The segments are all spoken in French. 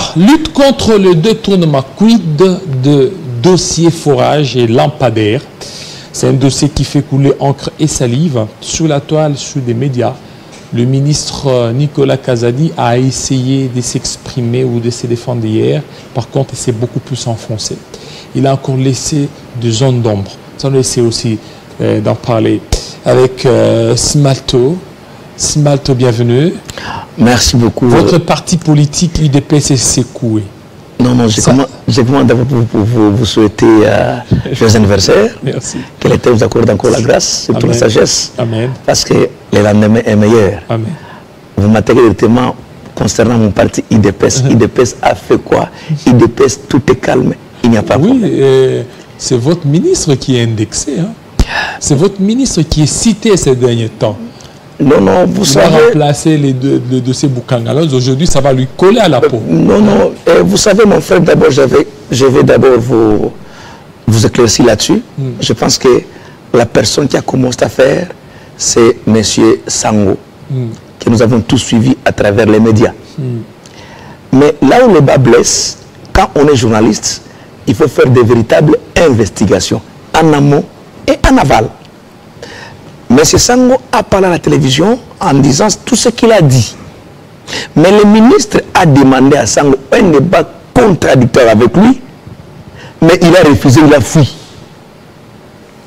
Alors, lutte contre le détournement, quid de dossier forage et lampadaire. C'est un dossier qui fait couler encre et salive sur la toile, sur des médias. Le ministre Nicolas Kazadi a essayé de s'exprimer ou de se défendre hier. Par contre, il s'est beaucoup plus enfoncé. Il a encore laissé des zones d'ombre. On essaie aussi d'en parler avec Smalto. Smalto, bienvenue. Merci beaucoup. Votre parti politique, l'UDPS, s'est secoué. Non, non, je commence d'abord pour vous souhaiter joyeux anniversaire. Merci. Que l'État vous accorde encore la grâce et toute la sagesse. Amen. Parce que le lendemain est meilleur. Amen. Vous m'attaquez directement concernant mon parti IDPS. IDPS a fait quoi? IDPS, tout est calme. Il n'y a pas de problème. Oui, c'est votre ministre qui est indexé. Hein? C'est votre ministre qui est cité ces derniers temps. Non, non, vous savez... Il va remplacer les dossiers Boukangalos. Aujourd'hui, ça va lui coller à la peau. Non, non. Vous savez, mon frère, d'abord, je vais d'abord vous éclaircir là-dessus. Je pense que la personne qui a commencé à faire, c'est M. Sango, que nous avons tous suivi à travers les médias. Mais là où le bas blesse, quand on est journaliste, il faut faire de véritables investigations, en amont et en aval. M. Sango a parlé à la télévision en disant tout ce qu'il a dit. Mais le ministre a demandé à Sango un débat contradictoire avec lui, mais il a refusé, il a fui.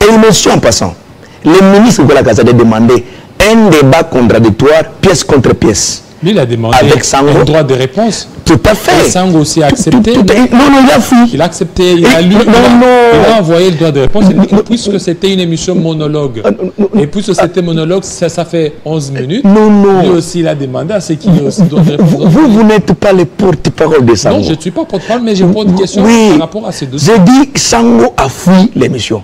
Et une mention en passant, le ministre de la Kazadi a demandé un débat contradictoire, pièce contre pièce. Lui, il a demandé avec Sango, un droit de réponse. Tout à fait. Et Sango aussi a accepté. Non, non, il a fui. Il a accepté, il a envoyé le droit de réponse. Puisque c'était une émission monologue. Et puisque c'était monologue, ça fait 11 minutes. Non, non. Lui aussi, il a demandé à ce qu'il y ait aussi d'autres réponses. Vous n'êtes pas le porte-parole de Sango. Non, je ne suis pas porte-parole, mais je pose une question par rapport à ces deux. J'ai dit Sango a fui l'émission.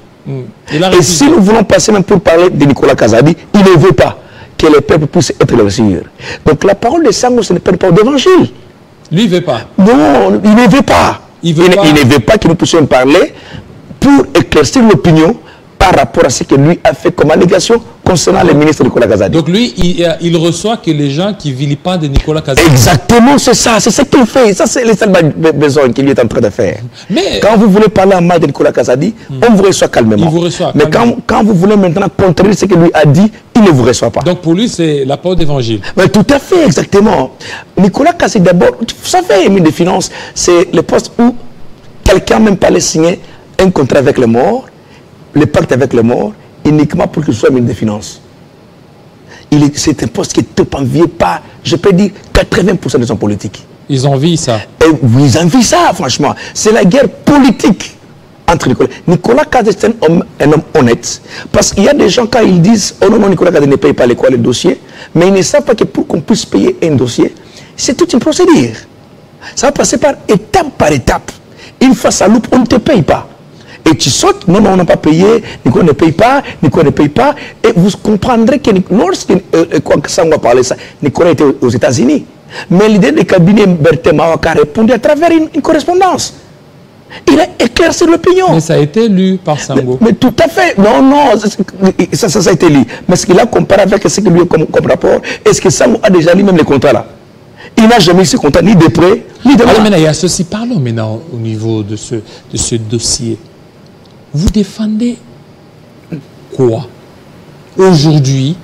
Et si nous voulons passer même pour parler de Nicolas Kazadi, il ne veut pas que les peuples puissent être leur Seigneur. Donc la parole de Sango, ce n'est pas une parole d'évangile. Lui, il ne veut pas. Non, il ne veut pas. Il ne veut pas que nous puissions parler pour éclaircir l'opinion par rapport à ce que lui a fait comme allégation concernant le ministre Nicolas Kazadi. Donc lui, il reçoit que les gens qui vilipendent de Nicolas Kazadi. Exactement, c'est ça. C'est ce qu'il fait. Ça, c'est les seuls besoins qu'il est en train de faire. Mais quand vous voulez parler en mal de Nicolas Kazadi, on vous reçoit calmement. Il vous reçoit. Mais quand vous voulez maintenant contredire ce que lui a dit, il ne vous reçoit pas. Donc pour lui, c'est la parole d'évangile. Tout à fait, exactement. Nicolas Kazadi, d'abord, vous savez, ministre des Finances, c'est le poste où quelqu'un même pas les signer un contrat avec les morts, le pacte avec les morts, uniquement pour qu'il soit ministre des Finances. C'est un poste qui est envié par, je peux dire, 80% des hommes politiques. Ils envient ça. Et ils envient ça, franchement. C'est la guerre politique entre Nicolas. Nicolas Kazadi, c'est un homme honnête. Parce qu'il y a des gens, quand ils disent, oh non, non, Nicolas Kazadi ne paye pas les dossiers, mais ils ne savent pas que pour qu'on puisse payer un dossier, c'est toute une procédure. Ça va passer par étape. Une fois ça loupe, on ne te paye pas. Et tu sautes, non, non, on n'a pas payé, Nicolas ne paye pas, Nicolas ne paye pas. Et vous comprendrez que lorsque Sango a parlé ça, Nicolas était aux États-Unis. Mais l'idée du cabinet Berthe Mawaka a répondu à travers une correspondance. Il a éclairci l'opinion. Mais ça a été lu par Sango. Mais tout à fait. Non, non, ça a été lu. Mais ce qu'il a comparé avec ce qu'il lui a comme rapport, est-ce que Sango a déjà lu même les contrats là? Il n'a jamais eu ce contrat, ni de près, ni de loin. Alors maintenant, il y a ceci. Parlons maintenant au niveau de ce dossier. Vous défendez quoi? Aujourd'hui,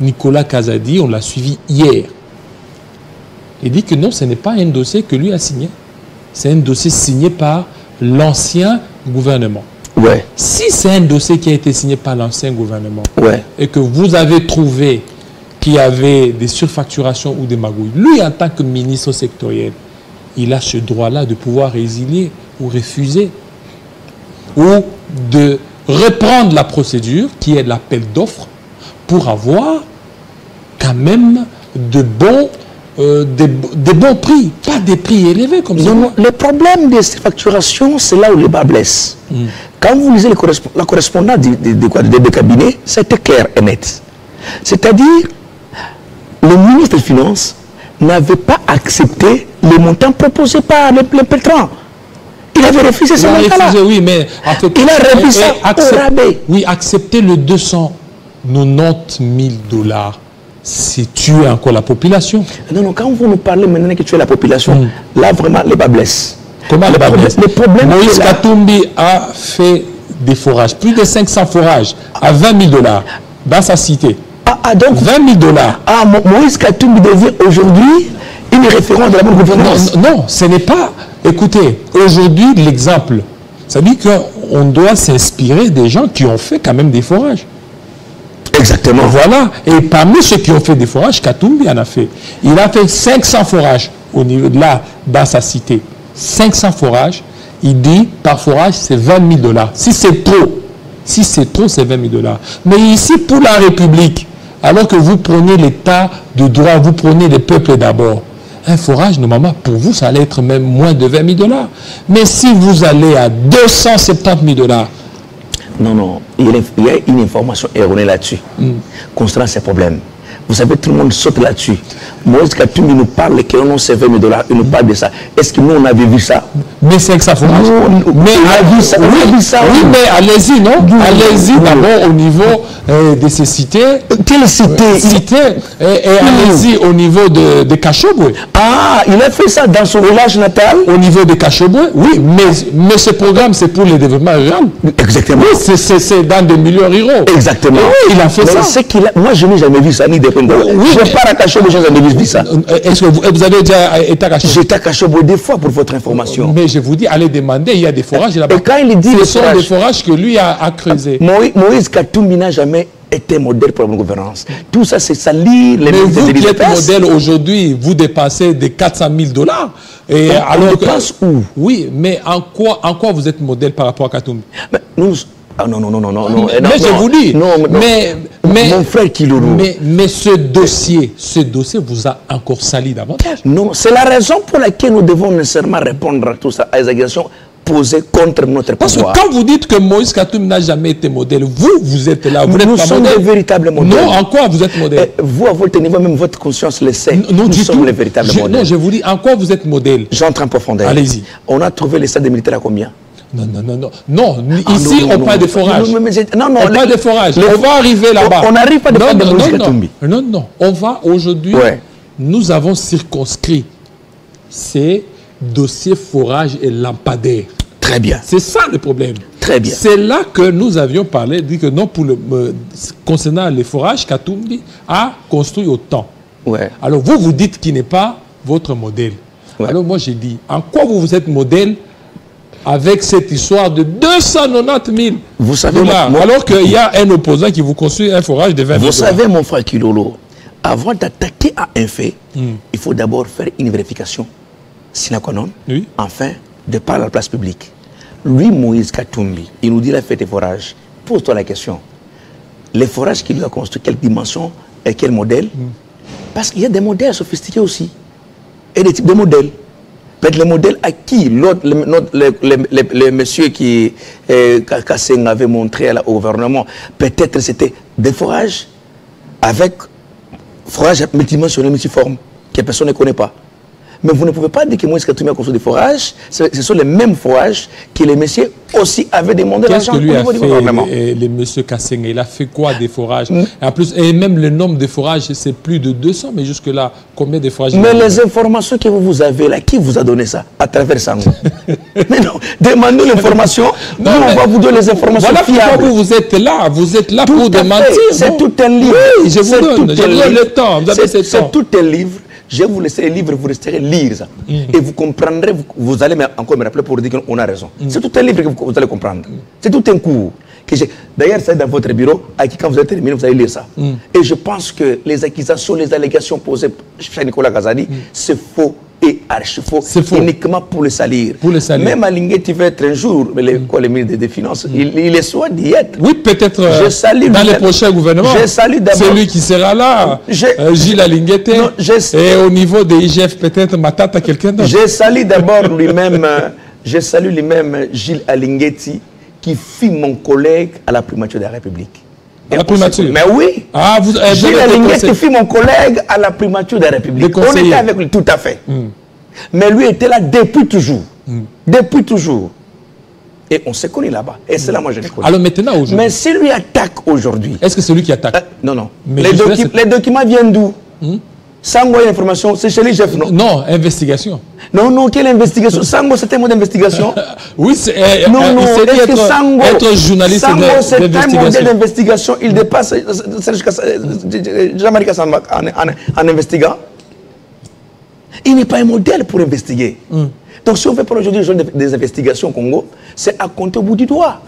Nicolas Kazadi, on l'a suivi hier. Il dit que non, ce n'est pas un dossier que lui a signé. C'est un dossier signé par l'ancien gouvernement. Ouais. Si c'est un dossier qui a été signé par l'ancien gouvernement, ouais, et que vous avez trouvé qu'il y avait des surfacturations ou des magouilles, lui, en tant que ministre sectoriel, il a ce droit-là de pouvoir résilier ou refuser, ou de reprendre la procédure qui est l'appel d'offres pour avoir quand même de bons prix, pas des prix élevés comme ça. Non, le problème de ces facturations, c'est là où le bas blesse. Quand vous lisez la correspondance des cabinets, c'était clair et net. C'est-à-dire, le ministre des Finances n'avait pas accepté les montants proposés par les pétrants. Il avait refusé ce montant-là. Oui, mais en fait, il a refusé au rabais. Oui, accepter le 290 000 $. c'est tuer encore la population. Non, non, quand vous nous parlez maintenant que tuer la population, là vraiment les bas blessent. Comment les bas blessent? Le problème Moïse Katumbi a fait des forages, plus de 500 forages à 20 000 $ dans sa cité. Donc 20 000 $. Ah, Moïse Katumbi devient aujourd'hui une référence de la bonne gouvernance. Non, non, ce n'est pas. Écoutez, aujourd'hui, l'exemple, ça dit qu'on doit s'inspirer des gens qui ont fait quand même des forages. Exactement. Voilà. Et parmi ceux qui ont fait des forages, Katumbi en a fait. Il a fait 500 forages au niveau de là, dans sa cité. 500 forages. Il dit, par forage, c'est 20 000 $. Si c'est trop, c'est 20 000 $. Mais ici, pour la République, alors que vous prenez l'État de droit, vous prenez les peuples d'abord, un forage, normalement, pour vous, ça allait être même moins de 20 000 $. Mais si vous allez à 270 000 $, non, non, il y a une information erronée là-dessus, concernant ces problèmes. Vous savez, tout le monde saute là-dessus. Moïse Katumbi nous parle que non, c'est 20 000 $, il nous parle de ça. Est-ce que nous, on avait vu ça? Mais c'est que ça fourrage. Mais on a vu ça. Oui, mais allez-y, non? Allez-y d'abord au niveau de ces cités. Quelle cité? Et allez-y au niveau de Kachobwe. Ah, il a fait ça dans son village natal? Au niveau de Kachobwe, oui, mais ce programme, c'est pour le développement rural. Exactement. Oui, c'est dans des milieux ruraux. Exactement. Oui, il a fait ça. Moi, je n'ai jamais vu ça, ni des oui, je pars à Kachobwe, je n'ai jamais vu ça. Est-ce que vous avez déjà été à Kachobwe? J'étais à Kachobwe des fois pour votre information. Mais je vous dis, allez demander, il y a des forages là-bas. Et quand il dit ce sont des forages que lui a creusés. Moïse Katumbi n'a jamais été modèle pour la bonne gouvernance. Tout ça, c'est salir les... Mais vous qui êtes modèle aujourd'hui, vous dépensez des 400 000 $. Et alors on dépense où? Oui, mais en quoi vous êtes modèle par rapport à Katumbi? Nous... Ah non, non, non, non, non. Mais je vous dis, mon frère Kilolo. Mais ce dossier vous a encore sali davantage. Non, c'est la raison pour laquelle nous devons nécessairement répondre à tout ça, à les accusations posées contre notre pouvoir. Parce que quand vous dites que Moïse Katumbi n'a jamais été modèle, vous êtes là, vous n'êtes pas modèle. Nous sommes les véritables modèles. Non, en quoi vous êtes modèle? Vous, à votre niveau, même votre conscience le sait. Nous sommes les véritables modèles. Non, je vous dis, en quoi vous êtes modèle? J'entre en profondeur. Allez-y. On a trouvé les stades des militaires à combien? Non, non, non, non. Non, ici, on parle de forage. Non, non, on parle de forage. On va arriver là-bas. On n'arrive pas de faire de Moïse Katumbi. Non, non. On va aujourd'hui, nous avons circonscrit ces dossiers forage et lampadaire. Très bien. C'est ça le problème. Très bien. C'est là que nous avions parlé, dit que non, concernant les forages, Katumbi a construit autant. Ouais. Alors vous dites qu'il n'est pas votre modèle. Ouais. Alors moi j'ai dit, en quoi vous êtes modèle avec cette histoire de 290 000 vous savez, $, alors qu'il y a un opposant qui vous construit un forage de 20 000 $. Vous savez, mon frère Kilolo, avant d'attaquer à un fait, il faut d'abord faire une vérification sine qua non, enfin, de par la place publique. Lui, Moïse Katumbi, il nous dit la fête des forages. Pose-toi la question. Les forages qu'il lui a construits, quelle dimension et quel modèle? Parce qu'il y a des modèles sophistiqués aussi. Et des types de modèles. Peut-être les modèles à qui le monsieur qui Kasseng avait montré au gouvernement, peut-être c'était des forages avec forages multidimensionnels, multiformes, que personne ne connaît pas. Mais vous ne pouvez pas dire que Moïse Katumbi a construit des forages. Ce sont les mêmes forages que les messieurs aussi avaient demandé l'argent au niveau du gouvernement. Qu'est-ce que lui a fait, le monsieur Kasseng? Il a fait quoi des forages? En plus, et même le nombre de forages, c'est plus de 200, mais jusque-là, combien de forages? Mais les informations que vous avez là, qui vous a donné ça? À travers Sango. Mais non, demandez l'information, nous on va vous donner les informations fiables. Voilà pourquoi vous êtes là pour démentir. C'est tout un livre. Oui, je vous donne le temps. C'est tout un livre. Je vais vous laisser le livre, vous resterez lire ça. Et vous comprendrez, vous allez encore me rappeler pour dire qu'on a raison. C'est tout un livre que vous allez comprendre. C'est tout un cours. D'ailleurs, c'est dans votre bureau, à qui quand vous allez terminer, vous allez lire ça. Et je pense que les accusations, les allégations posées par Nicolas Kazadi, c'est faux et archi faux, uniquement pour le salir. Même à Linguet, il va être un jour, le ministre des Finances, il est soit d'y être. Oui, peut-être dans les prochains gouvernements. Celui qui sera là, Gilles Alinguete, et au niveau des IGF, peut-être Matata, quelqu'un d'autre. Je salue d'abord lui-même, Gilles Alingueti, qui fut mon collègue à la primature de la République. À la primature? Mais oui. Gilles Alingueti fut mon collègue à la primature de la République. On était avec lui, tout à fait. Mais lui était là depuis toujours. Depuis toujours. Et on s'est connus là-bas. Et c'est là moi je les connais. Alors maintenant, aujourd'hui... Mais si lui attaque aujourd'hui... Est-ce que c'est lui qui attaque? Non, non. Mais Les documents viennent d'où? Sango, information, c'est chez les chefs, non? Non, investigation. Non, non, quelle investigation? Sango, c'était un mot d'investigation. Oui, c'est... Non, non, est-ce que Sango... Être journaliste Sango, c'est un modèle d'investigation. Il dépasse Jean-Marie Kassam en investiguant. Il n'est pas un modèle pour investiguer. Donc si on fait pour aujourd'hui des investigations au Congo, c'est à compter au bout du doigt.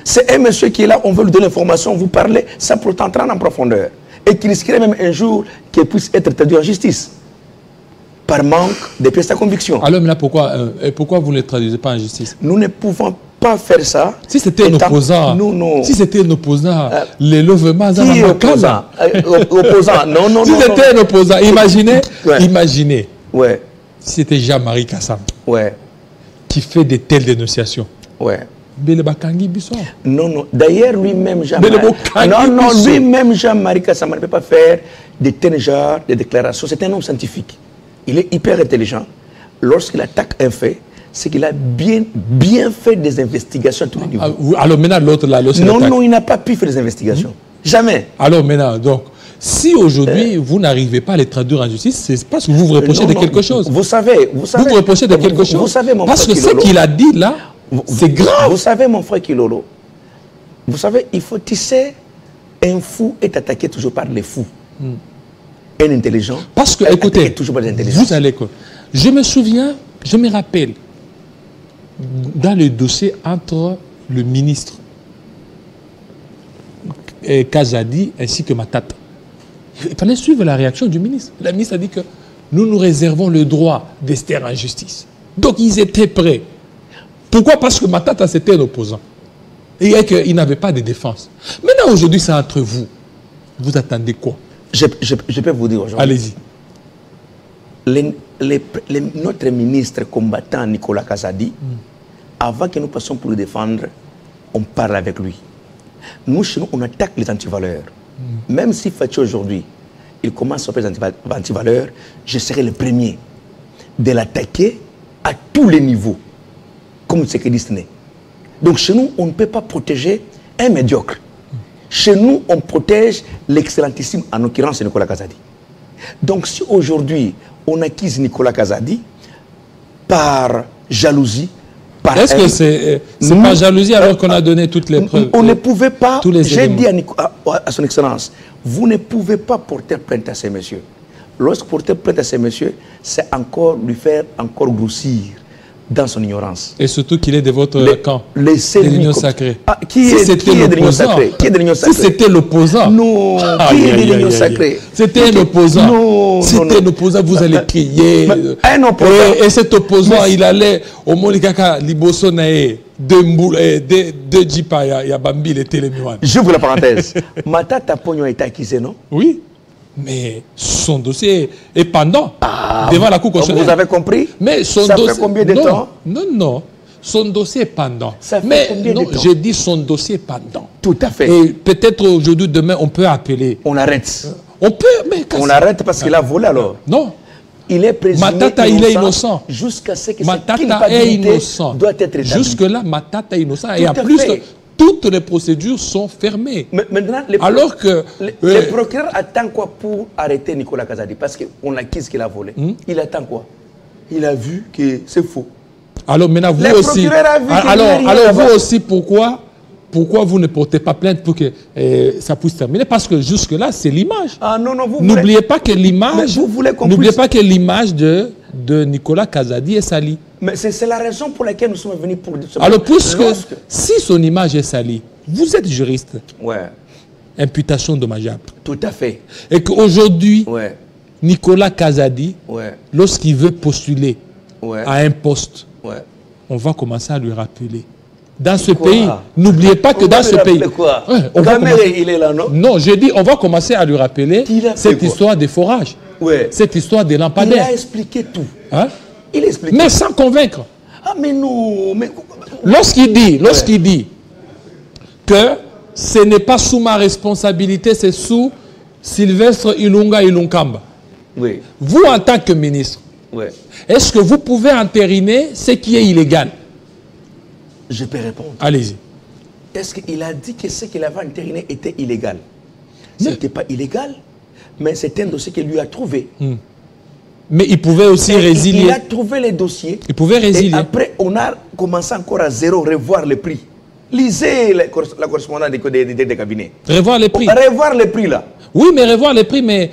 C'est un monsieur qui est là, on veut lui donner l'information, vous parlez, sans pour autant entrer en profondeur. Et qui risquerait même un jour qu'il puisse être traduit en justice. Par manque de pièces de conviction. Alors là, pourquoi vous ne le traduisez pas en justice? Nous ne pouvons pas faire ça. Si c'était un opposant, si c'était un opposant, les levements... Qui est opposant? Opposant, non, non, si non. Si c'était un opposant, imaginez, imaginez. Ouais. Si c'était Jean-Marie Kassam. Ouais. Qui fait de telles dénonciations. Ouais. Non, non. D'ailleurs, lui-même, Jean-Marie Kassam ne peut pas faire de tels genres de déclarations. C'est un homme scientifique. Il est hyper intelligent. Lorsqu'il attaque un fait, c'est qu'il a bien fait des investigations à tous les niveaux. Alors maintenant, l'autre là, non, non, il n'a pas pu faire des investigations. Jamais. Alors maintenant, donc, si aujourd'hui vous n'arrivez pas à les traduire en justice, c'est parce que vous vous reprochez de quelque chose. Vous savez. Vous vous reprochez de quelque chose. Vous savez, mon parce que ce qu'il a dit là, c'est grave. Vous savez, mon frère Kilolo, vous savez, il faut tisser. Un fou est attaqué toujours par les fous. Un intelligent. Parce que, écoutez, toujours par les intelligents. Vous allez quoi? Je me souviens, je me rappelle, dans le dossier entre le ministre Kazadi ainsi que Matata. Il fallait suivre la réaction du ministre. Le ministre a dit que nous nous réservons le droit d'ester en justice. Donc ils étaient prêts. Pourquoi? Parce que Matata c'était un opposant. Et qu'il n'avait pas de défense. Maintenant aujourd'hui c'est entre vous. Vous attendez quoi? Je peux vous dire aujourd'hui. Allez-y. Notre ministre combattant Nicolas Kazadi, avant que nous passions pour le défendre, on parle avec lui. Nous, chez nous, on attaque les antivaleurs. Même si Fatih aujourd'hui, il commence à faire des antivaleurs, je serai le premier de l'attaquer à tous les niveaux, comme ce que dit Disney. Donc chez nous, on ne peut pas protéger un médiocre. Chez nous, on protège l'excellentissime, en l'occurrence Nicolas Kazadi. Donc si aujourd'hui, on acquise Nicolas Kazadi par jalousie, est-ce que c'est pas jalousie alors qu'on a donné toutes les preuves? On ne pouvait pas, j'ai dit à son excellence, vous ne pouvez pas porter plainte à ces messieurs. Lorsque porter plainte à ces messieurs, c'est encore lui faire encore grossir dans son ignorance. Et surtout qu'il est de votre camp, de l'Union sacrée. Qui est de l'Union sacrée? Si c'était l'opposant. Non, qui est de l'Union sacrée? C'était un opposant. C'était un opposant, vous allez crier. Un opposant. Et cet opposant, il allait au Monikaka, Liboso Nae, de Djipa, Yabambi, les télémiwan. J'ouvre la parenthèse. Matata Pogno a été accusé, non? Oui. Mais son dossier est pendant devant la Cour constitutionnelle. Vous avez compris? Mais son ça dossier... fait combien de temps? Non, non. Son dossier est pendant. Ça fait combien de temps? J'ai dit son dossier est pendant. Tout à fait. Et peut-être aujourd'hui, demain, on peut appeler. On arrête. On peut, mais... On arrête parce qu'il a volé alors. Non. Il est présumé Matata, il est innocent. Jusqu'à ce que Matata est innocent. Doit être établi. Jusque-là, Matata est innocent. Et en plus... Toutes les procédures sont fermées. Mais maintenant, alors que le procureur attend quoi pour arrêter Nicolas Kazadi? Parce qu'on acquise qu'il a volé. Il attend quoi? Il a vu que c'est faux. Alors maintenant, vous aussi. Alors vous aussi, pourquoi vous ne portez pas plainte pour que ça puisse terminer? Parce que jusque-là, c'est l'image. Ah non, non, vous n'oubliez pas que l'image. N'oubliez pas que l'image de Nicolas Kazadi est salie. Mais c'est la raison pour laquelle nous sommes venus pour... Alors, puisque si son image est salie, vous êtes juriste. Ouais. Imputation dommageable. Tout à fait. Et qu'aujourd'hui, Nicolas Kazadi, lorsqu'il veut postuler à un poste, on va commencer à lui rappeler. Dans ce pays, n'oubliez pas que dans ce pays... Quoi il est là, non? Non, je dis, on va commencer à lui rappeler cette histoire des forages. Cette histoire des lampadaires. Il a expliqué tout. Hein? Il explique. Mais sans convaincre. Ah mais non, mais... Lorsqu'il dit que ce n'est pas sous ma responsabilité, c'est sous Sylvestre Ilunga Ilunkamba. Oui. Vous, en tant que ministre, est-ce que vous pouvez entériner ce qui est illégal? Je peux répondre. Allez-y. Est-ce qu'il a dit que ce qu'il avait entériné était illégal? Ce n'était pas illégal, mais c'est un dossier qu'il lui a trouvé. Mais il pouvait aussi résilier. Il a trouvé les dossiers. Il pouvait résilier. Et après, on a commencé encore à zéro, revoir les prix. Lisez la correspondance des cabinets. Revoir les prix. Revoir les prix là. Oui, mais revoir les prix, mais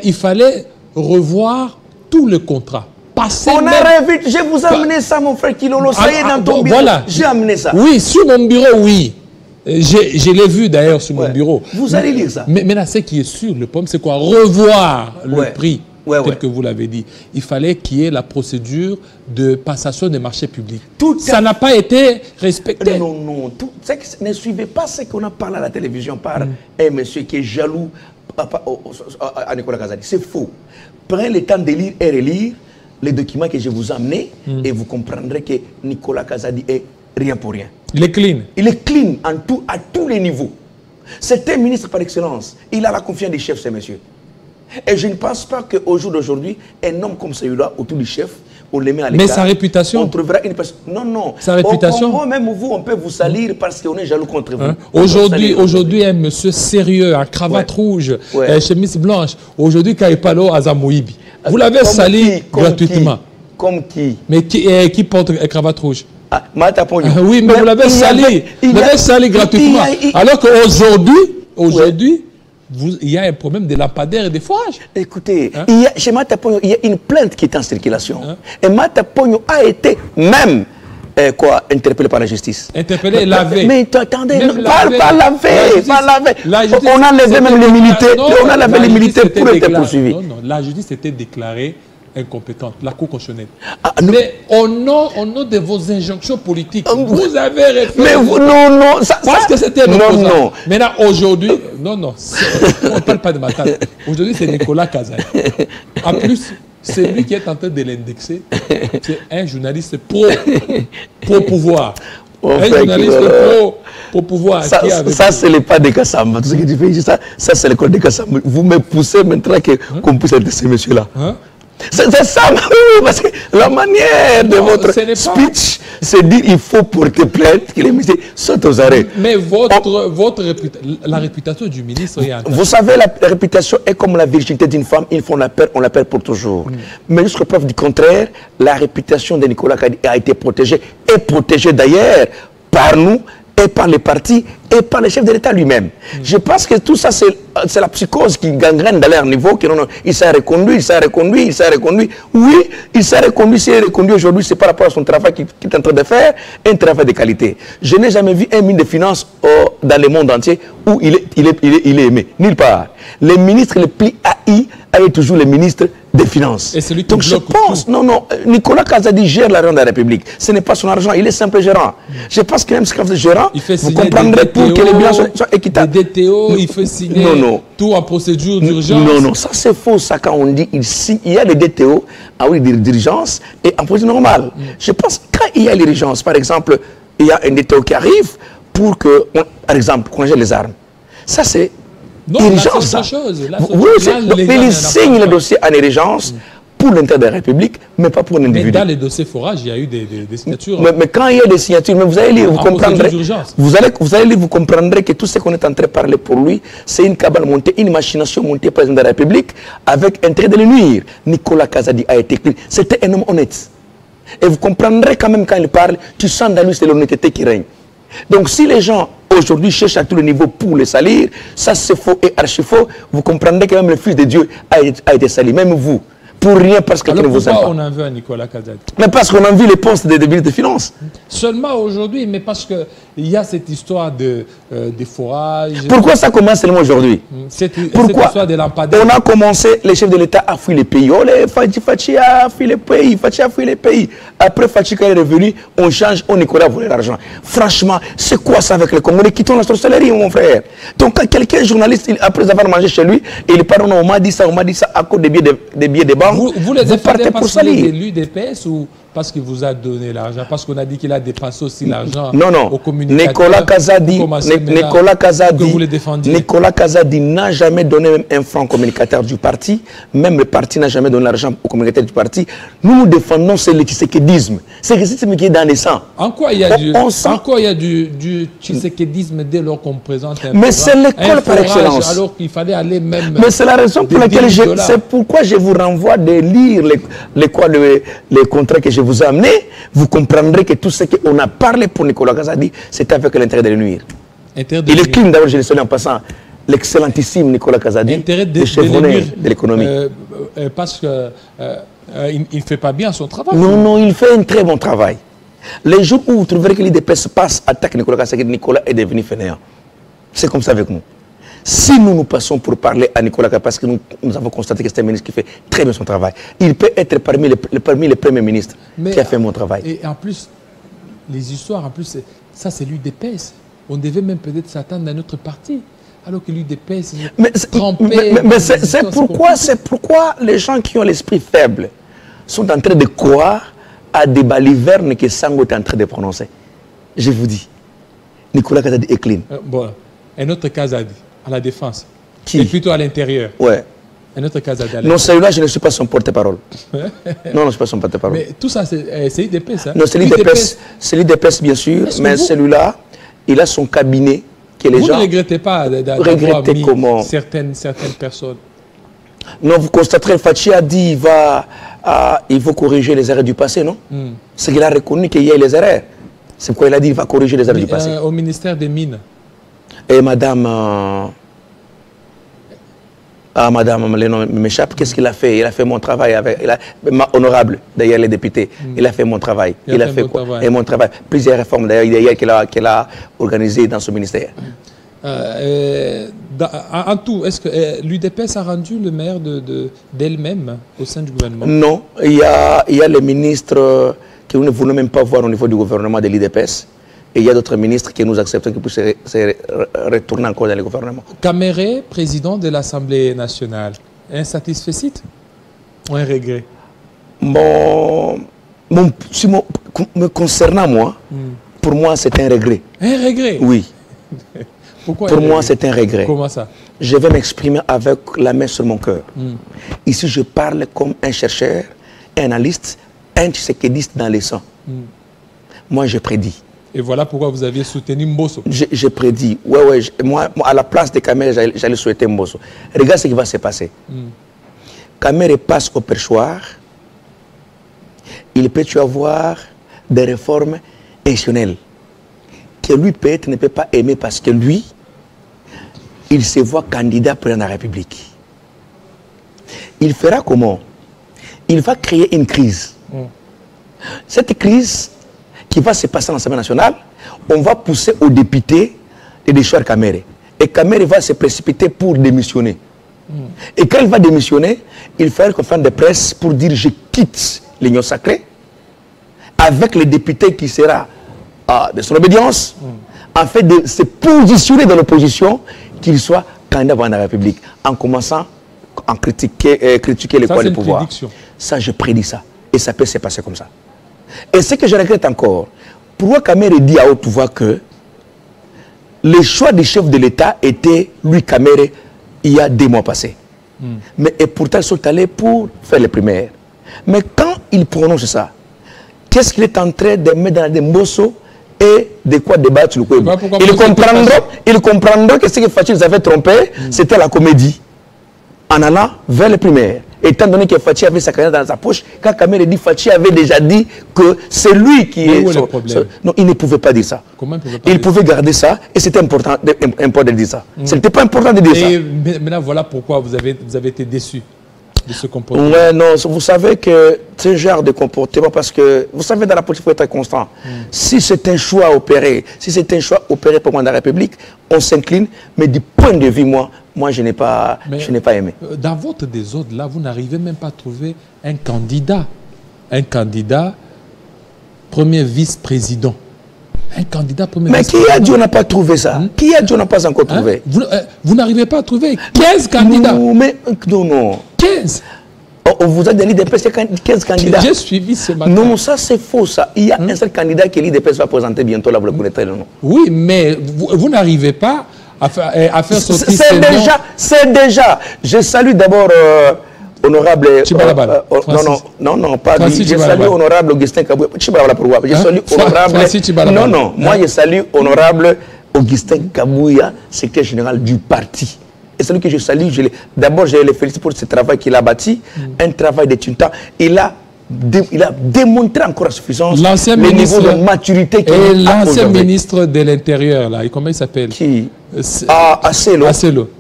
il fallait revoir tout le contrat. Passer On même... a revu, je vous ai amené ça, mon frère Kilolo, ça y est dans ton bureau. Voilà. J'ai amené ça. Oui, sur mon bureau, oui. Je l'ai vu d'ailleurs sur mon bureau. Vous allez lire ça. Mais là, ce qui est sûr, le problème, c'est quoi? Revoir le prix, tel que vous l'avez dit. Il fallait qu'il y ait la procédure de passation des marchés publics. Ça n'a pas été respecté. Non, non. Ne suivez pas ce qu'on a parlé à la télévision par un monsieur qui est jaloux à Nicolas Kazadi. C'est faux. Prenez le temps de lire et relire les documents que je vous ai amenés et vous comprendrez que Nicolas Kazadi est rien pour rien. Il est clean. Il est clean à tous les niveaux. C'est un ministre par excellence. Il a la confiance des chefs, ce monsieur. Et je ne pense pas qu'au jour d'aujourd'hui, un homme comme celui-là, autour du chef, on le met à l'écart. Mais sa réputation. On trouvera une personne. Non, non. Sa réputation. Au même vous, on peut vous salir parce qu'on est jaloux contre vous. Aujourd'hui, un monsieur sérieux, en cravate rouge, chemise blanche. Aujourd'hui, Kaipalo Azamouibi. Vous l'avez sali gratuitement. Comme qui? Mais qui porte cravate rouge? Oui, mais vous l'avez sali. Vous l'avez sali gratuitement. Alors qu'aujourd'hui, il y a un problème de lampadaire et de forages. Écoutez, chez Mataponyo, il y a une plainte qui est en circulation. Et Mataponyo a été même interpellé par la justice. Interpellé et lavé. Mais attendez, pas lavé. On a levé même les militaires. On a lavé les militaires pour être poursuivis. Non, non, la justice était déclarée incompétente, la Cour constitutionnelle. Mais au nom de vos injonctions politiques, vous avez référé. Mais non. Parce que c'était non. Maintenant, aujourd'hui, non. On ne parle pas de ma tante. Aujourd'hui, c'est Nicolas Kazadi. En plus, c'est lui qui est en train de l'indexer. C'est un journaliste pro-pouvoir. Un journaliste pro-pouvoir. Ça, c'est le pas de Kassam. Tout ce que tu fais ici, ça c'est le code de Kassam. Vous me poussez maintenant qu'on puisse être ces messieurs-là. C'est ça, oui, parce que la manière de votre speech, c'est dire qu'il faut porter plainte, que les ministres sautent aux arrêts. Mais la réputation du ministre est en train. Vous savez, la réputation est comme la virginité d'une femme, une fois on la perd pour toujours. Mais jusqu'à preuve du contraire, la réputation de Nicolas Kazadi a été protégée, et protégée d'ailleurs par nous, et par les partis, et par le chef de l'État lui-même. Je pense que tout ça, c'est la psychose qui gangrène dans leur niveau. Il s'est reconduit. Oui, il s'est reconduit. S'il est reconduit aujourd'hui, c'est par rapport à son travail qu'il est en train de faire, un travail de qualité. Je n'ai jamais vu un ministre des Finances dans le monde entier où il est aimé. Nulle part. Les ministres les plus haïs est toujours le ministre des Finances. Et celui qui donc je pense, non, Nicolas Kazadi gère l'argent de la République. Ce n'est pas son argent, il est simple gérant. Je pense que même si vous êtes gérant, vous comprendrez pour que les bilans soient équitables. Des DTO, il fait signer tout en procédure d'urgence. Non, ça c'est faux, ça quand on dit il y a des DTO d'urgence et en procédure normale. Je pense que quand il y a l'urgence, par exemple, il y a un DTO qui arrive pour que, par exemple, qu'on gère les armes. Ça c'est urgence. Mais il signe le dossier en urgence pour l'intérêt de la République, mais pas pour un individu. Mais dans les dossiers forages, il y a eu des signatures. Mais quand il y a des signatures, vous allez lire, vous comprendrez. Vous allez lire, vous comprendrez que tout ce qu'on est en train de parler pour lui, c'est une cabale montée, une machination montée par le président de la République avec intérêt de le nuire. Nicolas Kazadi a été clean. C'était un homme honnête. Et vous comprendrez quand même quand il parle, tu sens dans lui c'est l'honnêteté qui règne. Donc si les gens aujourd'hui cherchent à tous les niveaux pour les salir, ça c'est faux et archi faux. Vous comprendrez que même le Fils de Dieu a été sali, même vous. Pour rien parce que quelqu'un ne vous aime pas. Pourquoi on en veut à Nicolas Kazadi? Mais parce qu'on a vu les postes des ministres des Finances. Seulement aujourd'hui, mais parce qu'il y a cette histoire de forages. Pourquoi ça commence seulement aujourd'hui? Pourquoi cette histoire de lampadaires. On a commencé, les chefs de l'État à fuir les pays. Oh, les Fachi a fui les pays, Fachi a fui les pays. Après Fachi, quand il est revenu, on change, on Nicolas voulait l'argent. Franchement, c'est quoi ça avec les Congolais? Quittons la sorcellerie, mon frère. Donc quand quelqu'un, journaliste, après avoir mangé chez lui, il parle, on m'a dit ça à cause des billets de banque. vous les défendez partez pour parce qu'il est salir. de l'UDPS ou parce qu'il vous a donné l'argent? Parce qu'on a dit qu'il a dépassé aussi l'argent Non. au communicateur. Nicolas Kazadi, Nicolas Kazadi n'a jamais donné même un franc communicateur du parti. Même le parti n'a jamais donné l'argent au communicateur du parti. Nous défendons c'est le tshisekédisme. C'est le tshisékédisme qui est dans les sangs. En quoi il y a du tshisékédisme dès lors qu'on présente un Mais c'est l'école par excellence. Alors qu'il fallait aller même... Mais c'est la raison pour laquelle c'est pourquoi je vous renvoie de lire les contrats que je vous ai amenés. Vous comprendrez que tout ce qu'on a parlé pour Nicolas Kazadi, c'est avec l'intérêt de le nuire. Il est clean, d'abord, je le salue en passant, l'excellentissime Nicolas Kazadi, le chevronné de l'économie. Parce qu'il ne fait pas bien son travail. Non, il fait un très bon travail. Les jours où vous trouverez que l'IDPS passe, attaque Nicolas Kazadi, Nicolas est devenu fainéant. C'est comme ça avec nous. Si nous passons pour parler à Nicolas Kazadi, parce que nous avons constaté que c'est un ministre qui fait très bien son travail, il peut être parmi les premiers ministres qui a fait mon travail. Et en plus, les histoires, en plus, ça c'est l'UDPS. On devait même peut-être s'attendre à notre parti. Alors que l'UDPS est trompé. Mais c'est pourquoi les gens qui ont l'esprit faible sont en train de croire à des balivernes que Sango est en train de prononcer. Je vous dis, Nicolas Kazadi est clean. Bon, un autre Kazadi à la défense. Qui? Et plutôt à l'intérieur. Ouais. Un autre Kazadi à l'intérieur. Non, celui-là, je ne suis pas son porte-parole. Non, je ne suis pas son porte-parole. Mais tout ça, c'est l'UDPS. Hein? Non, c'est l'UDPS, bien sûr, mais celui-là, il a son cabinet que les gens... Vous ne regrettez pas d'avoir mis certaines personnes? Non, vous constaterez, Fachi a dit il faut corriger les erreurs du passé, non? C'est qu'il a reconnu qu'il y a les erreurs. C'est pourquoi il a dit qu'il va corriger les erreurs du passé. Au ministère des Mines. Et madame... madame, le nom m'échappe, qu'est-ce qu'il a fait? Il a fait mon travail avec... honorable, d'ailleurs, les députés. Il a fait mon travail. Il a fait quoi? Et mon travail. Plusieurs réformes, d'ailleurs, qu'il a organisées dans ce ministère. En tout, est-ce que l'UDPS a rendu le maire d'elle-même au sein du gouvernement? Non, il y a les ministres que vous ne voulez même pas voir au niveau du gouvernement de l'UDPS. Et il y a d'autres ministres qui nous acceptent qui puissent se retourner encore dans le gouvernement. Caméré, président de l'Assemblée nationale, insatisfait ou un regret? Me concernant moi, pour moi c'est un regret. Un regret? Oui. Pourquoi? Pour moi c'est un regret. Comment ça? Je vais m'exprimer avec la main sur mon cœur. Ici je parle comme un chercheur, un analyste, un tshisékédiste dans les sangs. Moi je prédis. Et voilà pourquoi vous aviez soutenu Mbosso. J'ai prédit. Moi, à la place de Caméré, j'allais souhaiter Mbosso. Regarde ce qui va se passer. Caméré passe au perchoir. Il peut y avoir des réformes institutionnelles que lui peut-être ne peut pas aimer parce que lui, il se voit candidat président de la République. Il fera comment? Il va créer une crise. Cette crise qui va se passer dans l'Assemblée nationale, on va pousser aux députés de déchoir Caméré. Et Caméré va se précipiter pour démissionner. Et quand il va démissionner, il fera une conférence de presse pour dire je quitte l'Union sacrée avec les députés qui sera de son obédience, en fait de se positionner dans l'opposition, qu'il soit candidat à la République, en commençant à critiquer les poids de pouvoir. Prédiction. Ça, je prédis ça. Et ça peut se passer comme ça. Et ce que je regrette encore, pourquoi Caméré dit à haute voix que le choix du chef de l'État était lui, Caméré, il y a 2 mois passés. Et pourtant, ils sont allés pour faire les primaires. Mais quand il prononce ça, qu'est-ce qu'il est en train de mettre dans des Mbosso et de quoi débattre sur le Kouébou? Il comprendra que ce que Fachi les avait trompé, c'était la comédie. En allant vers les primaires. Étant donné que Fachi avait sa candidature dans sa poche, quand Caméré dit Fachi avait déjà dit que c'est lui qui est... Non, il ne pouvait pas dire ça. Comment il pouvait garder ça et c'était important de dire ça. Ce n'était pas important de dire ça. Et maintenant, voilà pourquoi vous avez été déçu de ce comportement. Ouais, non, vous savez que ce genre de comportement, parce que vous savez, dans la politique, il faut être constant. Si c'est un choix opéré, pour moi dans la République, on s'incline, mais du point de vue, moi je n'ai pas aimé. Dans votre désordre, là, vous n'arrivez même pas à trouver un candidat. Un candidat, premier vice-président. Un candidat premier vice-président. Mais qui a dit on n'a pas trouvé ça? Qui a dit on n'a pas encore trouvé? Vous n'arrivez pas à trouver 15 candidats? Non. 15. on vous a donné l'IDPS, il y a 15 candidats. J'ai suivi ce matin. Non, ça c'est faux, ça. Il y a un seul candidat que l'IDPS va présenter bientôt, là, vous le connaîtrez, non? Oui, mais vous n'arrivez pas à faire sortir C'est déjà. Je salue d'abord honorable... non, pas lui. Je salue honorable Augustin Kabouya. Je salue honorable... Non, moi je salue honorable Augustin Kabouya, secrétaire général du parti. Et celui que je salue, d'abord je le félicite pour ce travail qu'il a bâti, un travail de temps. Il a démontré encore à suffisance le niveau de maturité qu'il a. Et l'ancien ministre de l'Intérieur, là, comment il s'appelle? Qui? Asselo. Asselo.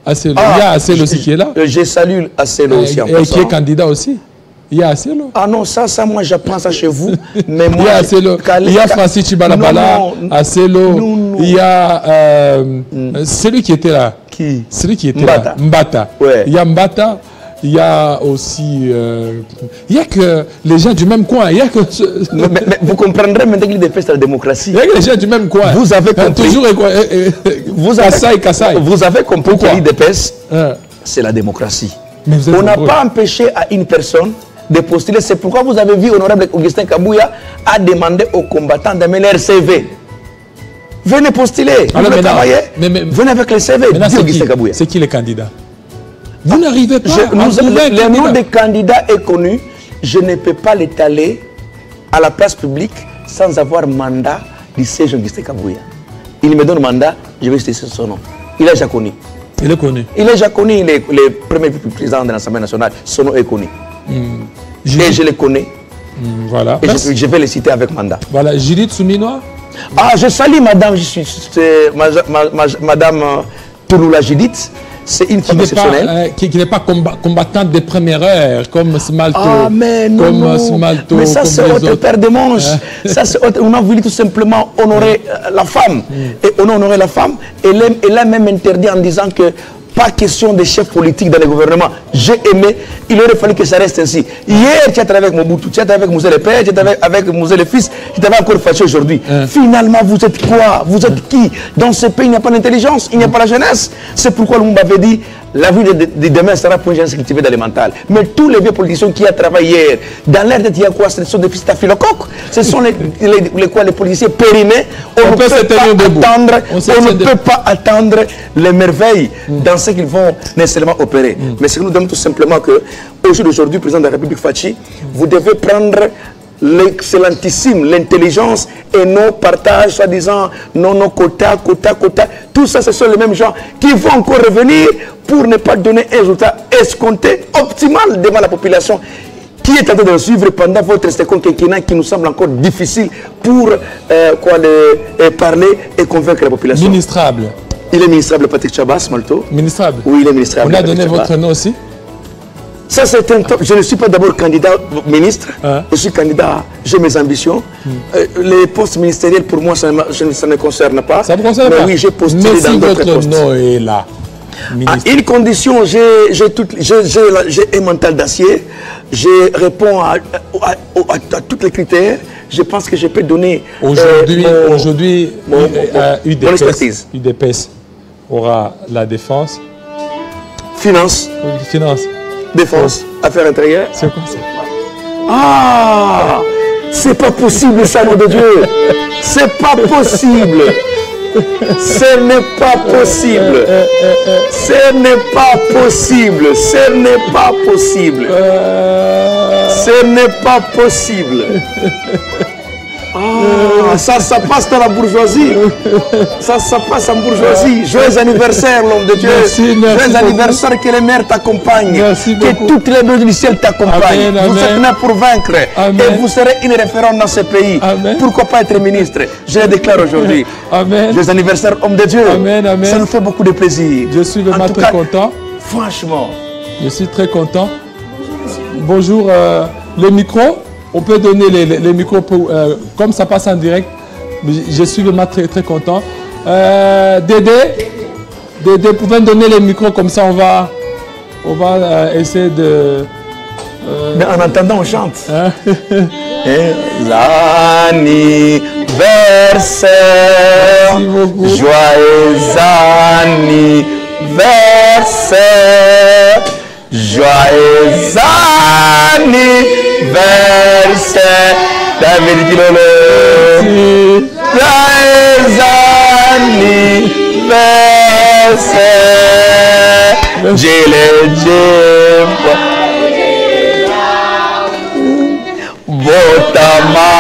Il y a Asselo aussi qui est là. Je salue Asselo aussi en et qui est candidat aussi. Il y a Asselo. Ah non, ça moi j'apprends ça chez vous. Mais moi, il y a Asselo. Il y a Francis Chibalabala, Asselo. Il y a celui qui était là. Qui? Celui qui était Mbata. là. Mbata. Ouais. Il y a Mbata. Il y a aussi... il y a que les gens du même coin. Il y a que... mais vous comprendrez maintenant qu'il défait la démocratie. Il y a que les gens du même coin. Vous avez compris. Toujours Kassai. Vous avez compris que l'IDPS, c'est la démocratie. On n'a pas empêché à une personne de postuler. C'est pourquoi vous avez vu honorable Augustin Kabouya a demandé aux combattants d'amener leur CV. Venez postuler. Vous voulez travailler. Venez avec les CV. C'est qui les candidats? Vous n'arrivez pas le nom des candidats est connu. Je ne peux pas l'étaler à la place publique sans avoir mandat du siège Augustin Kabouya. Il me donne mandat, je vais citer son nom. Il est déjà connu. Il est connu. Il est déjà connu, il est le premier président de l'Assemblée nationale. Son nom est connu. Et je le connais. Voilà. Et je vais le citer avec mandat. Voilà, Judith Souminois. Ah, je salue madame, madame Touloula Judith. C'est une femme exceptionnelle. Qui n'est pas combattante de première heure, comme Smalto. Ah, mais non, Smalto, mais ça, c'est autre paire de manches. On a voulu tout simplement honorer la femme. Et on a honoré la femme. Elle a même interdit en disant que pas question de chef politique dans le gouvernement. J'ai aimé, il aurait fallu que ça reste ainsi. Hier, tu étais avec Mobutu, tu étais avec Moussé le père, tu étais avec Moussé le fils, tu t'avais encore fâché aujourd'hui. Finalement, vous êtes quoi? Vous êtes qui? Dans ce pays, il n'y a pas d'intelligence, il n'y a pas la jeunesse. C'est pourquoi le monde avait dit, la vie de demain sera pour une jeunesse cultivée dans les mentales. Mais tous les vieux politiciens qui ont travaillé hier, dans l'air d'être, il y a quoi? Ce sont des fils d'aphilocoques. Ce sont les policiers périmés. On ne peut pas attendre les merveilles dans ce qu'ils vont nécessairement opérer. Mais ce que nous donnons tout simplement que, aujourd'hui, président de la République Fachi, vous devez prendre l'excellentissime, l'intelligence et nos partages, soi-disant, nos quotas. Tout ça, ce sont les mêmes gens qui vont encore revenir pour ne pas donner un résultat escompté, optimal devant la population qui est en train de suivre pendant votre second quinquennat qui nous semble encore difficile pour parler et convaincre la population. Ministrable. Il est ministrable, Patrick Chabas, Malto. Ministrable. Oui, il est ministrable. On a donné votre nom aussi? Ça, c'est un top. Je ne suis pas d'abord candidat ministre. Je suis candidat, j'ai mes ambitions. Les postes ministériels, pour moi, ça ne me concerne pas. Ça ne me concerne pas. Oui, j'ai postulé dans d'autres postes. Votre nom est là. À une condition, j'ai un mental d'acier. Je réponds à tous les critères. Je pense que je peux donner... Aujourd'hui, UDPS aura la défense. Finance. Défense, affaires intérieures. C'est quoi ça? Ah, c'est pas possible ça, nom de Dieu. C'est pas possible. Ce n'est pas possible. Ce n'est pas possible. Ce n'est pas possible. Ce n'est pas possible. Ah, ça passe dans la bourgeoisie. Ça passe en bourgeoisie. Joyeux anniversaire, l'homme de Dieu. Joyeux anniversaire, que les mères t'accompagnent. Que toutes les deux du ciel t'accompagnent. Vous êtes nés pour vaincre. Et vous serez une référence dans ce pays. Amen. Pourquoi pas être ministre? Je le déclare aujourd'hui. Joyeux anniversaire, homme de Dieu. Ça nous fait beaucoup de plaisir. Je suis vraiment très content. Franchement. Je suis très content. Bonjour, le micro. On peut donner les micros pour, comme ça passe en direct. Je suis vraiment très, très content. Dédé, vous pouvez donner les micros comme ça, on va essayer de... Mais en attendant, on chante. L'anniversaire, joyeux anniversaire, Joyeux anniversaire, David Kilolo. Joyeux anniversaire, Botama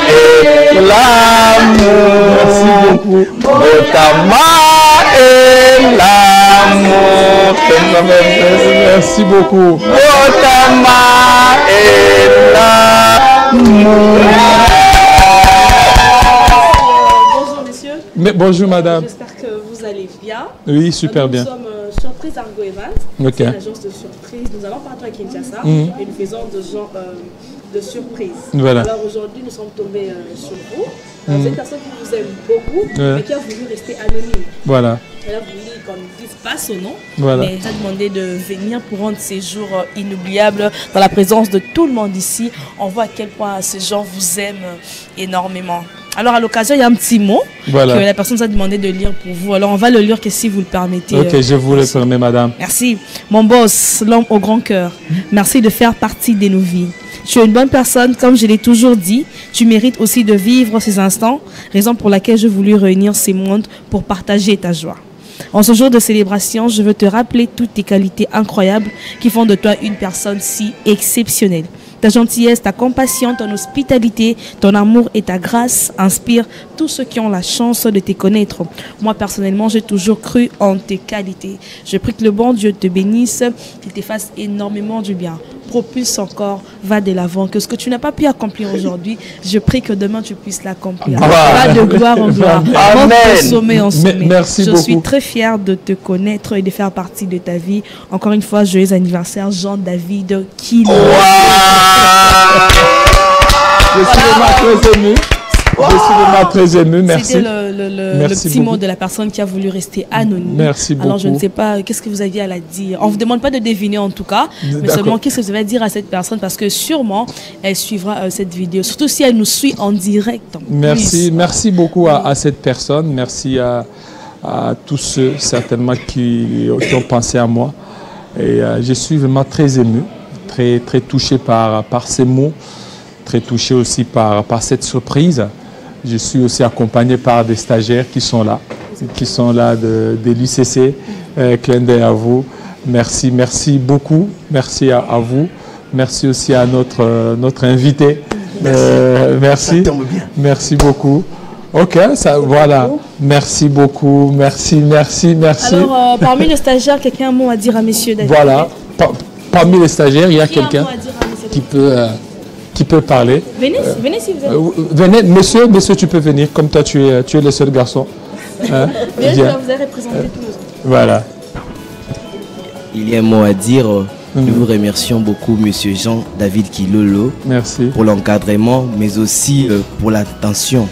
et l'amour. Merci beaucoup. Botama et l'amour. Merci beaucoup. Botama et l'amour. Bonjour messieurs. Bonjour madame. J'espère que vous allez bien. Oui, super bien. Nous sommes Surprise Argo Event. Ok. C'est une agence de surprise. Nous allons partout à Kinshasa et nous faisons de surprises. Voilà. Alors aujourd'hui, nous sommes tombés sur vous. C'est une personne qui vous aime beaucoup, mais qui a voulu rester anonyme. Voilà. Elle a voulu qu'on ne dise pas son nom, Voilà. mais elle a demandé de venir pour rendre ces jours inoubliables dans la présence de tout le monde ici. On voit à quel point ces gens vous aiment énormément. Alors à l'occasion, il y a un petit mot que la personne nous a demandé de lire pour vous. Alors on va le lire que si vous le permettez. Ok, je vous le permets, madame. Merci. Mon boss, l'homme au grand cœur, merci de faire partie de nos vies. Tu es une bonne personne, comme je l'ai toujours dit. Tu mérites aussi de vivre ces instants, raison pour laquelle je voulus réunir ces mondes pour partager ta joie. En ce jour de célébration, je veux te rappeler toutes tes qualités incroyables qui font de toi une personne si exceptionnelle. Ta gentillesse, ta compassion, ton hospitalité, ton amour et ta grâce inspirent tous ceux qui ont la chance de te connaître. Moi, personnellement, j'ai toujours cru en tes qualités. Je prie que le bon Dieu te bénisse, qu'il te fasse énormément du bien. Propulse encore, va de l'avant. Que ce que tu n'as pas pu accomplir aujourd'hui, je prie que demain tu puisses l'accomplir. Va de gloire en gloire. Amen. Monte de sommet en sommet. Merci beaucoup. Je suis très fière de te connaître et de faire partie de ta vie. Encore une fois, joyeux anniversaire, Jean-David Kilolo. Je suis vraiment très ému. Je suis vraiment très ému, merci. C'était le petit mot de la personne qui a voulu rester anonyme. Merci beaucoup. Alors je ne sais pas, qu'est-ce que vous aviez à la dire? On ne vous demande pas de deviner en tout cas, mais seulement qu'est-ce que vous allez dire à cette personne, parce que sûrement elle suivra cette vidéo, surtout si elle nous suit en direct. Merci, merci beaucoup à cette personne, merci à tous ceux certainement qui ont pensé à moi. Et je suis vraiment très ému, très touché par ces mots, très touché aussi par cette surprise. Je suis aussi accompagné par des stagiaires qui sont là de l'UCC. Clin d'œil à vous. Merci beaucoup. Merci à vous. Merci aussi à notre invité. Merci. Merci beaucoup. Ok, ça, voilà. Merci beaucoup. Merci. Alors, parmi les stagiaires, quelqu'un a un mot à dire à monsieur David? Voilà. Parmi les stagiaires, il y a quelqu'un qui peut parler. Venez si vous êtes. Venez, monsieur, tu peux venir, comme toi tu es le seul garçon. Bien, vous avez représenté tous les autres. Voilà. Il y a un mot à dire. Nous vous remercions beaucoup, monsieur Jean-David Kilolo. Merci. Pour l'encadrement, mais aussi pour l'attention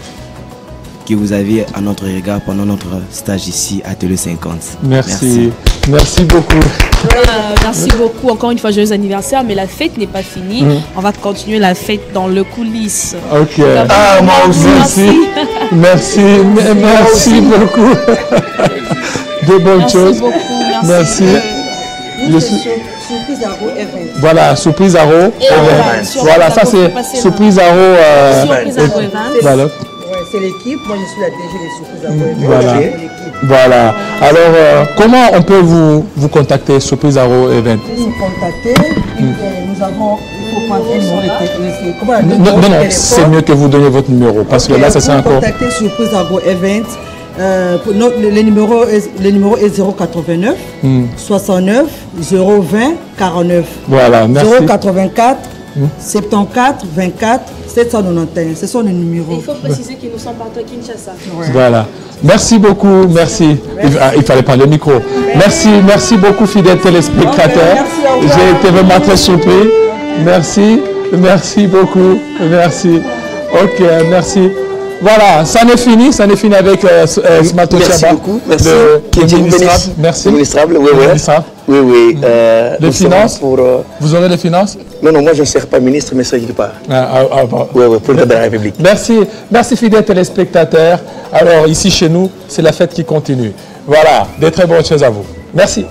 que vous avez à notre regard pendant notre stage ici à Télé 50. Merci beaucoup. Merci beaucoup. Encore une fois, joyeux anniversaire, mais la fête n'est pas finie. On va continuer la fête dans le coulisses. Ok. Moi aussi. Merci beaucoup. De bonnes choses. Merci. Surprise Argo Event. Voilà, Surprise Argo Event. Voilà, ça c'est Surprise Argo Event. Voilà. C'est l'équipe, moi je suis la DG des Surprises Argo Event. Voilà. Alors, comment on peut vous contacter, Surprise Argo Event? Nous contacter, nous avons, il faut prendre un numéro de téléphone. Non, c'est mieux que vous donniez votre numéro, parce que là, ça c'est encore... Contacter Surprise Argo Event. Le numéro est 089 69 020 49. Voilà, merci. 084 74 24 791. Ce sont les numéros. Il faut préciser que nous sommes partout à Kinshasa. Voilà. Merci beaucoup, merci. Il fallait prendre le micro. Merci beaucoup, fidèles téléspectateurs. J'ai été vraiment très surpris. Merci beaucoup. Merci. Ok, merci. Voilà, ça n'est fini avec Smato Chaba. Merci beaucoup, merci. Ministrable, oui. Les finances, vous aurez les finances? Non, moi je ne serai pas ministre, mais c'est quelque part. Bon. Oui, pour le de la République. Merci fidèles téléspectateurs. Alors ici chez nous, c'est la fête qui continue. Voilà, des très bonnes choses à vous. Merci.